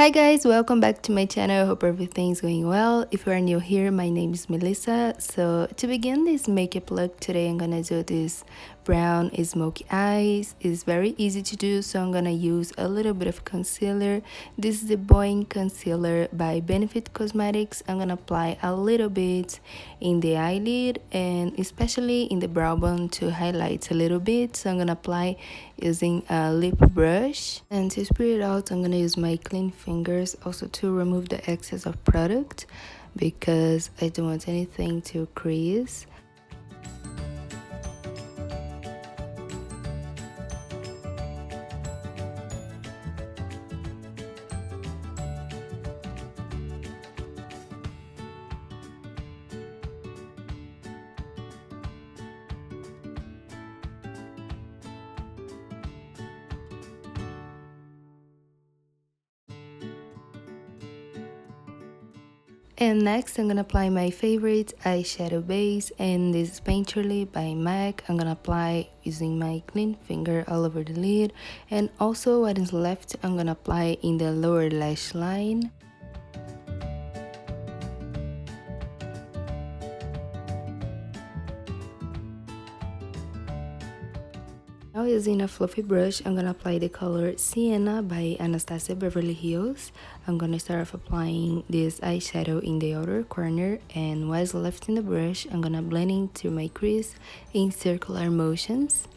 Hi guys, welcome back to my channel. I hope everything's going well. If you are new here, my name is Melissa. So to begin this makeup look today, I'm gonna do this brown smoky eyes. It's very easy to do, so I'm gonna use a little bit of concealer. This is the Boing concealer by Benefit Cosmetics. I'm gonna apply a little bit in the eyelid and especially in the brow bone to highlight a little bit. So I'm gonna apply using a lip brush, and to spread it out I'm gonna use my clean fingers also to remove the excess of product because I don't want anything to crease. And next I'm gonna apply my favorite eyeshadow base, and this is Painterly by MAC. I'm gonna apply using my clean finger all over the lid, and also what is left I'm gonna apply in the lower lash line. Now using a fluffy brush, I'm gonna apply the color Sienna by Anastasia Beverly Hills. I'm gonna start off applying this eyeshadow in the outer corner, and what's left in the brush, I'm gonna blend into my crease in circular motions.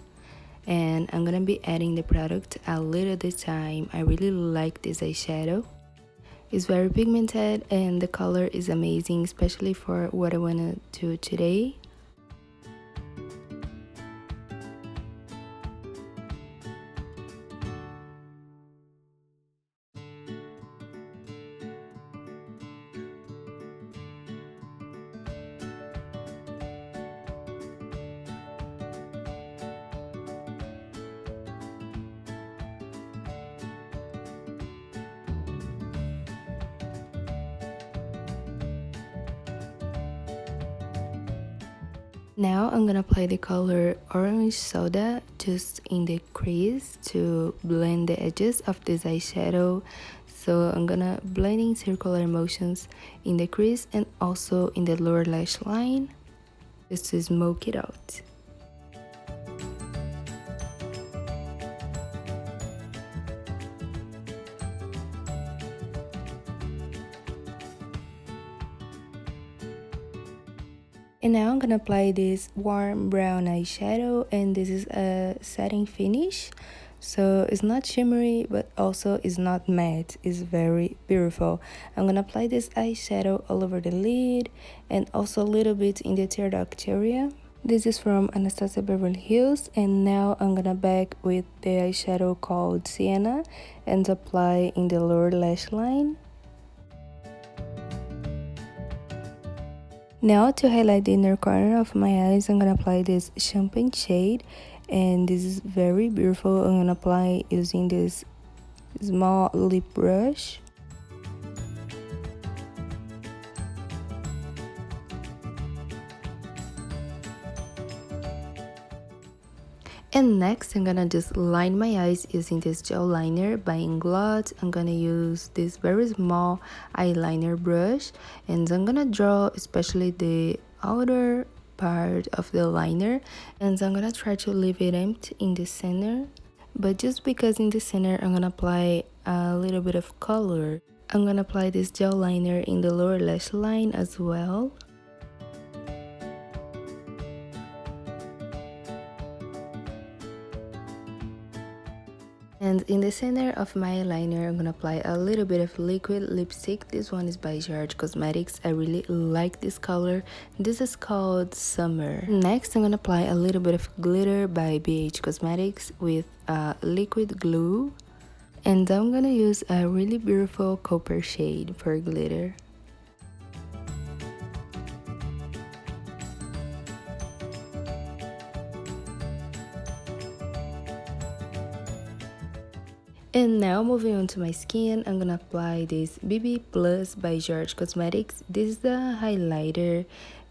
And I'm gonna be adding the product a little at a time. I really like this eyeshadow. It's very pigmented and the color is amazing, especially for what I wanna do today. Now I'm gonna apply the color Orange Soda just in the crease to blend the edges of this eyeshadow. So I'm gonna blend in circular motions in the crease and also in the lower lash line just to smoke it out. And now I'm gonna apply this warm brown eyeshadow, and this is a satin finish. So it's not shimmery, but also it's not matte. It's very beautiful. I'm gonna apply this eyeshadow all over the lid and also a little bit in the tear duct area. This is from Anastasia Beverly Hills, and now I'm gonna back with the eyeshadow called Sienna and apply in the lower lash line. Now to highlight the inner corner of my eyes, I'm gonna apply this champagne shade, and this is very beautiful. I'm gonna apply using this small lip brush. And next I'm gonna just line my eyes using this gel liner by Inglot. I'm gonna use this very small eyeliner brush, and I'm gonna draw especially the outer part of the liner, and I'm gonna try to leave it empty in the center, but just because in the center I'm gonna apply a little bit of color. I'm gonna apply this gel liner in the lower lash line as well. And in the center of my eyeliner, I'm gonna apply a little bit of liquid lipstick. This one is by Gerard Cosmetics. I really like this color. This is called Summer. Next, I'm gonna apply a little bit of glitter by BH Cosmetics with liquid glue. And I'm gonna use a really beautiful copper shade for glitter. And now moving on to my skin, I'm gonna apply this BB Plus by Gerard Cosmetics. This is the highlighter,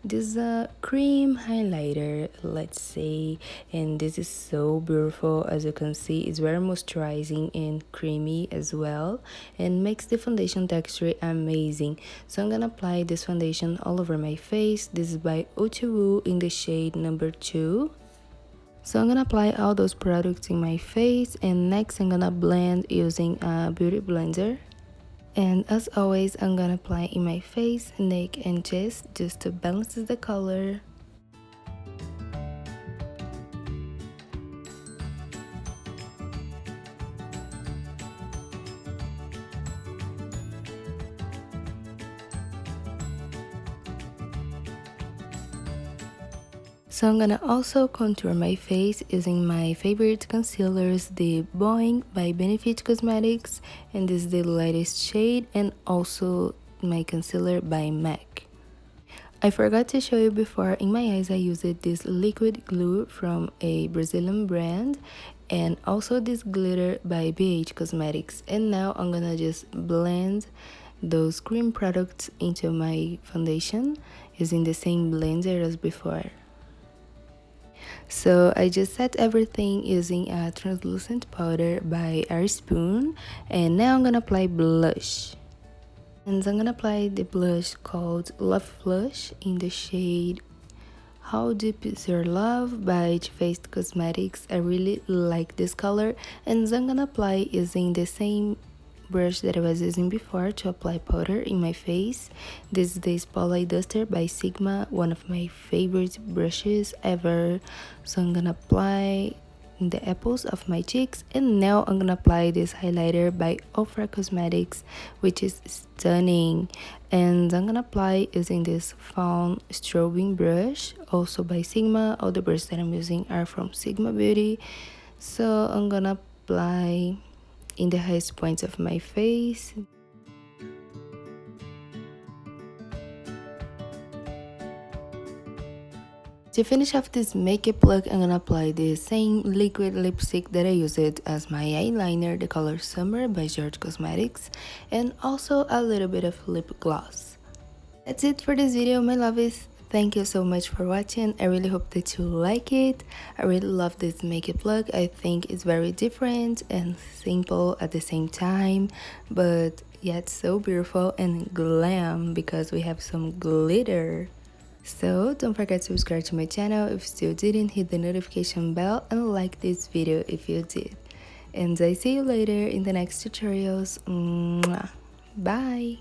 This is a cream highlighter, let's say, and this is so beautiful. As you can see, it's very moisturizing and creamy as well, and makes the foundation texture amazing. So I'm gonna apply this foundation all over my face. This is by O.Two.O in the shade number 2. So I'm gonna apply all those products in my face, and next I'm gonna blend using a beauty blender. And as always, I'm gonna apply in my face, neck and chest just to balance the color. So I'm gonna also contour my face using my favorite concealers, the Boing by Benefit Cosmetics, and this is the lightest shade, and also my concealer by MAC. I forgot to show you before, in my eyes I used this liquid glue from a Brazilian brand, and also this glitter by BH Cosmetics. And now I'm gonna just blend those cream products into my foundation using the same blender as before. So I just set everything using a translucent powder by Airspun, and now I'm gonna apply blush. And I'm gonna apply the blush called Love Blush in the shade How Deep Is Your Love by Too Faced Cosmetics. I really like this color, and I'm gonna apply using the same brush that I was using before to apply powder in my face. This is the Spotlight Duster by Sigma, one of my favorite brushes ever. So I'm gonna apply in the apples of my cheeks, and now I'm gonna apply this highlighter by Ofra Cosmetics, which is stunning. And I'm gonna apply using this Fawn strobing brush, also by Sigma. All the brushes that I'm using are from Sigma Beauty. So I'm gonna apply in the highest points of my face. To finish off this makeup look, I'm gonna apply the same liquid lipstick that I used as my eyeliner, the color Summer by Gerard Cosmetics, and also a little bit of lip gloss. That's it for this video, my lovies. Thank you so much for watching. I really hope that you like it. I really love this makeup look. I think it's very different and simple at the same time, but yet so beautiful and glam because we have some glitter. So don't forget to subscribe to my channel if you still didn't, hit the notification bell, and like this video if you did. And I see you later in the next tutorials. Mwah. Bye!